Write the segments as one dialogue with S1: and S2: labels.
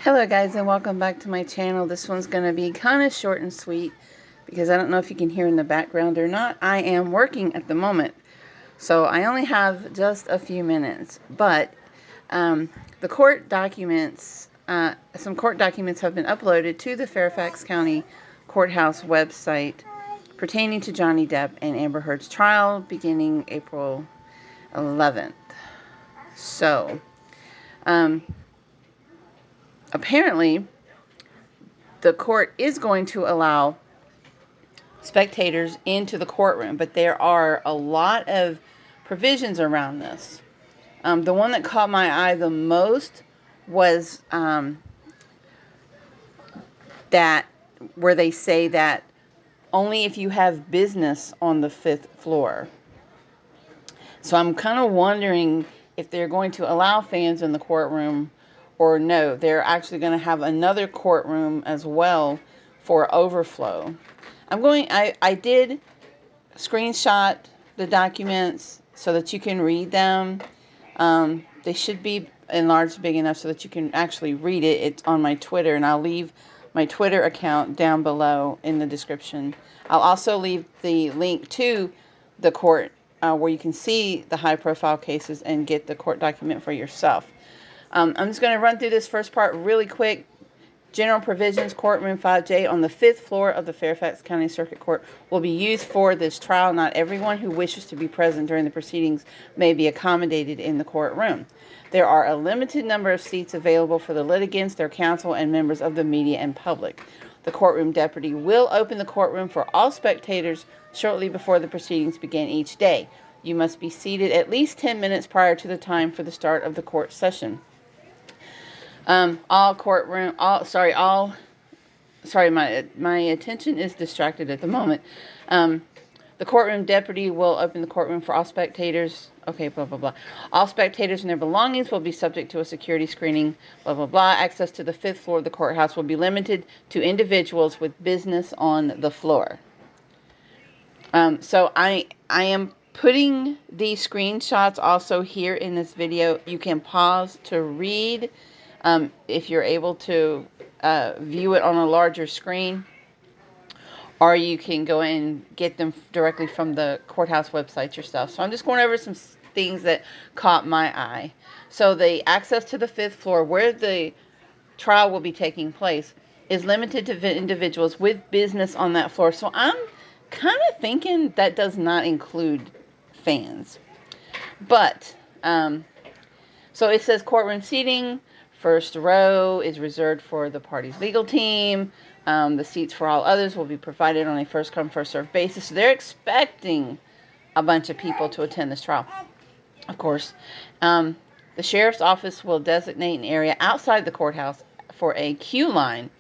S1: Hello guys, and welcome back to my channel. This one's going to be kind of short and sweet because I don't know if you can hear in the background or not. I am working at the moment, so I only have just a few minutes. But the court documents, some court documents have been uploaded to the Fairfax County Courthouse website pertaining to Johnny Depp and Amber Heard's trial beginning April 11th. So, apparently, the court is going to allow spectators into the courtroom, but there are a lot of provisions around this. The one that caught my eye the most was that where they say that only if you have business on the 5th floor. So I'm kind of wondering if they're going to allow fans in the courtroom or no. They're actually going to have another courtroom as well for overflow. I did screenshot the documents so that you can read them. They should be enlarged big enough so that you can actually read it. It's on my Twitter, and I'll leave my Twitter account down below in the description. I'll also leave the link to the court where you can see the high-profile cases and get the court document for yourself. I'm just going to run through this first part really quick. General provisions, courtroom 5J on the 5th floor of the Fairfax County Circuit Court will be used for this trial. Not everyone who wishes to be present during the proceedings may be accommodated in the courtroom. There are a limited number of seats available for the litigants, their counsel, and members of the media and public. The courtroom deputy will open the courtroom for all spectators shortly before the proceedings begin each day. You must be seated at least 10 minutes prior to the time for the start of the court session. My attention is distracted at the moment. The courtroom deputy will open the courtroom for all spectators. Okay, blah, blah, blah. All spectators and their belongings will be subject to a security screening, blah, blah, blah. Access to the 5th floor of the courthouse will be limited to individuals with business on the floor. So I am putting these screenshots also here in this video. You can pause to read if you're able to view it on a larger screen, or you can go and get them directly from the courthouse website yourself. So I'm just going over some things that caught my eye. So the access to the 5th floor, where the trial will be taking place, is limited to individuals with business on that floor. So I'm kind of thinking that does not include fans. But, so it says courtroom seating. First row is reserved for the party's legal team. The seats for all others will be provided on a first-come, first-served basis. So they're expecting a bunch of people to attend this trial, of course. The sheriff's office will designate an area outside the courthouse for a queue line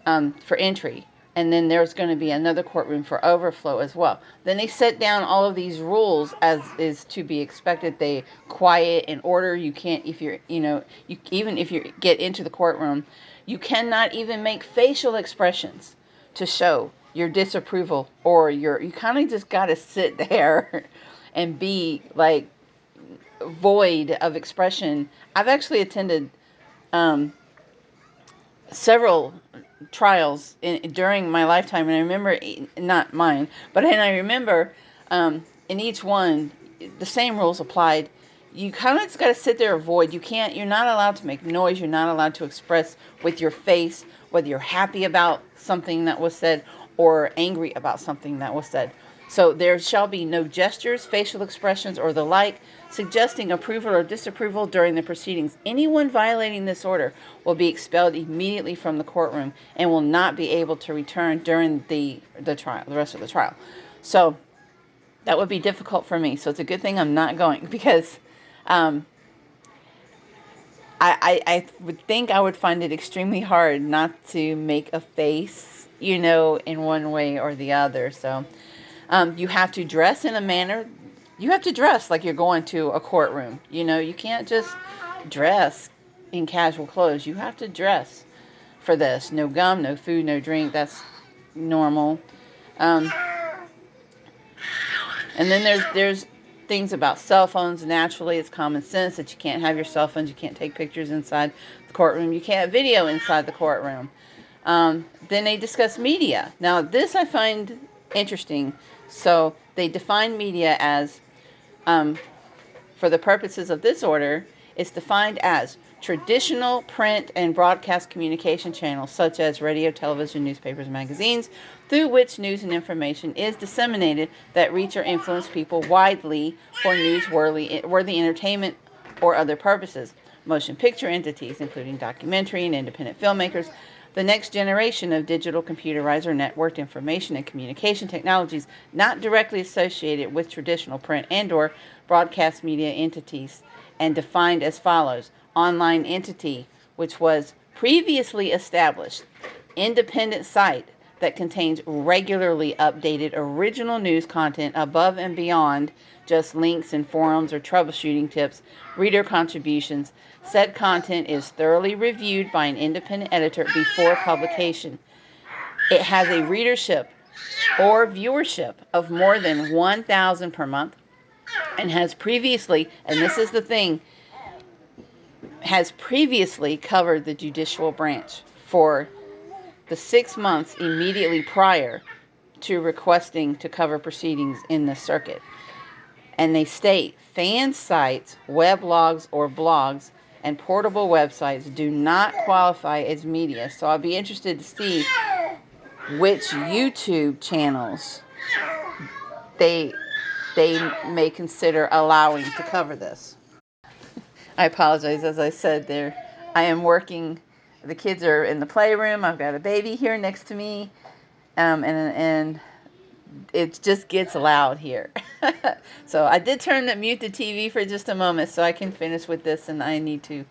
S1: for entry. And then there's going to be another courtroom for overflow as well. Then they set down all of these rules as is to be expected. They quiet and order. You can't, if you're, even if you get into the courtroom, you cannot even make facial expressions to show your disapproval or you kind of just got to sit there and be like void of expression. I've actually attended several trials during my lifetime, and I remember, not mine, but and I remember in each one the same rules applied. You kind of just got to sit there, avoid. You're not allowed to make noise. You're not allowed to express with your face whether you're happy about something that was said or angry about something that was said. So there shall be no gestures, facial expressions, or the like, suggesting approval or disapproval during the proceedings. Anyone violating this order will be expelled immediately from the courtroom and will not be able to return during the trial, the rest of the trial. So that would be difficult for me. So it's a good thing I'm not going, because I would think I would find it extremely hard not to make a face, in one way or the other. So you have to dress in a manner. You have to dress like you're going to a courtroom. You can't just dress in casual clothes. You have to dress for this. No gum, no food, no drink. That's normal. And then there's things about cell phones. Naturally, it's common sense that you can't have your cell phones, you can't take pictures inside the courtroom, you can't have video inside the courtroom. Then they discuss media. Now, this I find interesting. So they define media as, for the purposes of this order, it's defined as traditional print and broadcast communication channels such as radio, television, newspapers, magazines, through which news and information is disseminated that reach or influence people widely for newsworthy entertainment or other purposes. Motion picture entities, including documentary and independent filmmakers, the next generation of digital, computerized, or networked information and communication technologies not directly associated with traditional print and/or broadcast media entities, and defined as follows: online entity, which was previously established, independent site that contains regularly updated original news content above and beyond just links and forums or troubleshooting tips, reader contributions. Said content is thoroughly reviewed by an independent editor before publication. It has a readership or viewership of more than 1,000 per month, and has previously, and this is the thing, has previously covered the judicial branch for the 6 months immediately prior to requesting to cover proceedings in the circuit. And they state fan sites, weblogs, or blogs, and portable websites do not qualify as media. So I'll be interested to see which YouTube channels they may consider allowing to cover this. I apologize, as I said there, I am working. The kids are in the playroom. I've got a baby here next to me, and it just gets loud here. So I did mute the TV for just a moment so I can finish with this, and I need to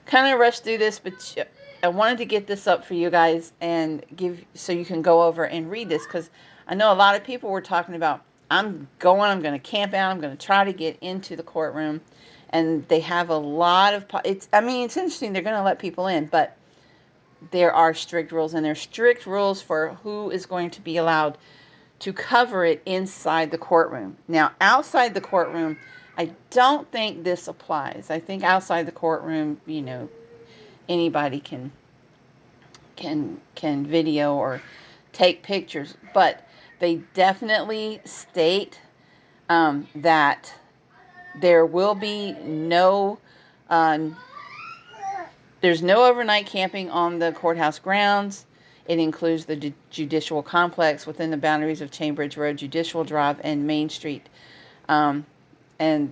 S1: kind of rush through this, but I wanted to get this up for you guys and so you can go over and read this, because I know a lot of people were talking about, I'm going to camp out, I'm going to try to get into the courtroom, and they have a lot of, it's interesting, they're going to let people in, but there are strict rules, and there's strict rules for who is going to be allowed to cover it inside the courtroom. Now, outside the courtroom, I don't think this applies. I think outside the courtroom, anybody can video or take pictures, but they definitely state that there will be there's no overnight camping on the courthouse grounds. It includes the judicial complex within the boundaries of Chainbridge Road, Judicial Drive, and Main Street. And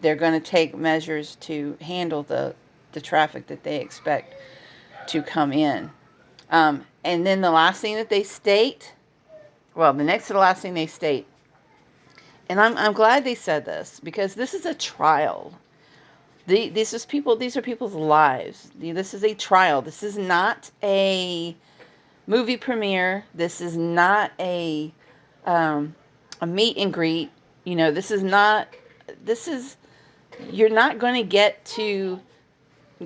S1: they're going to take measures to handle the traffic that they expect to come in. And then the last thing that they state, the next to the last thing they state, and I'm glad they said this, because this is a trial. These are people's lives. This is a trial. This is not a movie premiere. This is not a meet and greet. You're not going to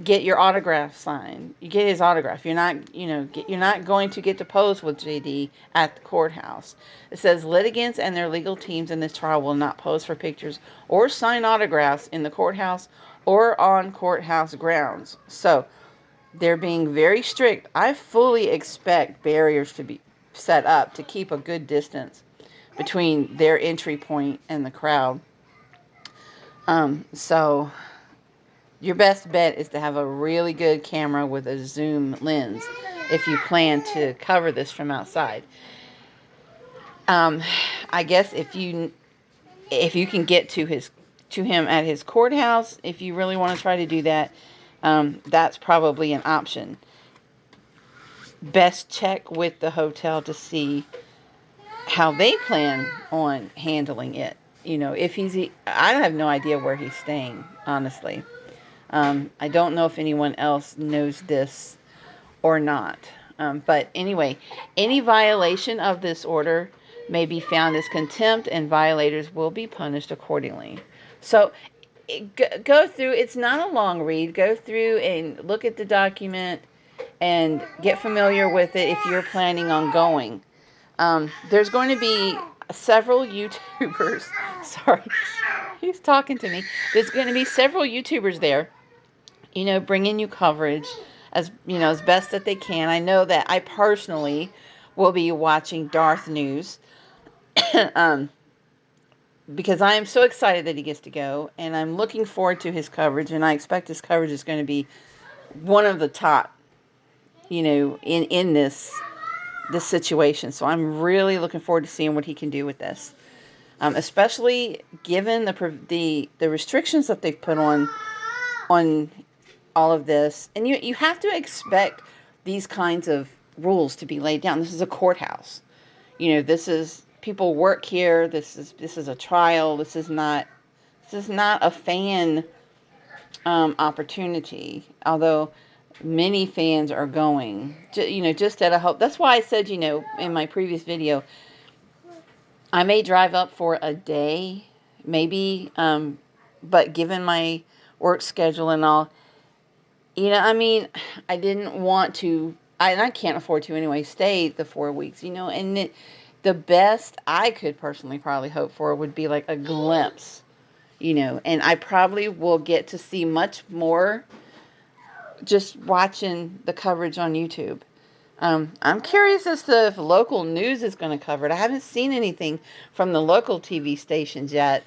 S1: get your autograph signed. You get his autograph. You're not going to get to pose with JD at the courthouse. It says litigants and their legal teams in this trial will not pose for pictures or sign autographs in the courthouse or on courthouse grounds. So they're being very strict. I fully expect barriers to be set up to keep a good distance between their entry point and the crowd. So your best bet is to have a really good camera with a zoom lens if you plan to cover this from outside. I guess if you can get to him at his courthouse, if you really want to try to do that, that's probably an option. Best check with the hotel to see how they plan on handling it. I have no idea where he's staying, honestly. I don't know if anyone else knows this or not. But anyway, any violation of this order may be found as contempt, and violators will be punished accordingly. So go through. It's not a long read. Go through and look at the document and get familiar with it if you're planning on going. There's going to be, several YouTubers. Sorry, he's talking to me. There's going to be several YouTubers there, bringing you coverage as best that they can. I know that I personally will be watching Darth News um, because I am so excited that he gets to go, and I'm looking forward to his coverage, and I expect his coverage is going to be one of the top, in this situation. So I'm really looking forward to seeing what he can do with this, especially given the restrictions that they've put on all of this. And you have to expect these kinds of rules to be laid down. This is a courthouse. This is people work here. This is a trial. This is not a fan opportunity. Although many fans are going, just out of hope. That's why I said, in my previous video, I may drive up for a day, maybe, but given my work schedule and all, I didn't want to, and I can't afford to anyway, stay the 4 weeks, and the best I could personally probably hope for would be like a glimpse, and I probably will get to see much more just watching the coverage on YouTube. I'm curious as to if local news is going to cover it. I haven't seen anything from the local TV stations yet.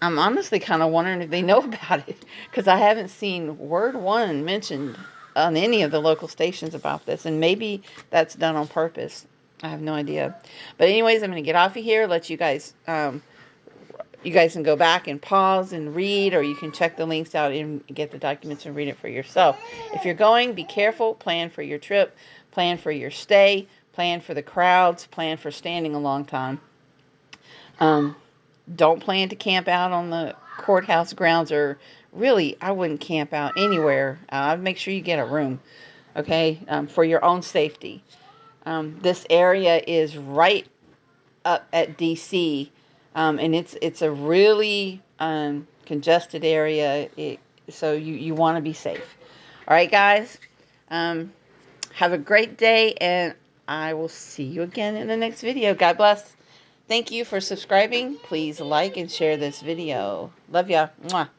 S1: I'm honestly kind of wondering if they know about it, because I haven't seen word one mentioned on any of the local stations about this, and maybe that's done on purpose. I have no idea. But anyways, I'm going to get off of here, let you guys can go back and pause and read, or you can check the links out and get the documents and read it for yourself. If you're going, be careful. Plan for your trip. Plan for your stay. Plan for the crowds. Plan for standing a long time. Don't plan to camp out on the courthouse grounds, or really, I wouldn't camp out anywhere. I'd make sure you get a room, okay, for your own safety. This area is right up at DC, and it's a really congested area. So you want to be safe. All right, guys. Have a great day, and I will see you again in the next video. God bless. Thank you for subscribing. Please like and share this video. Love ya. Mwah.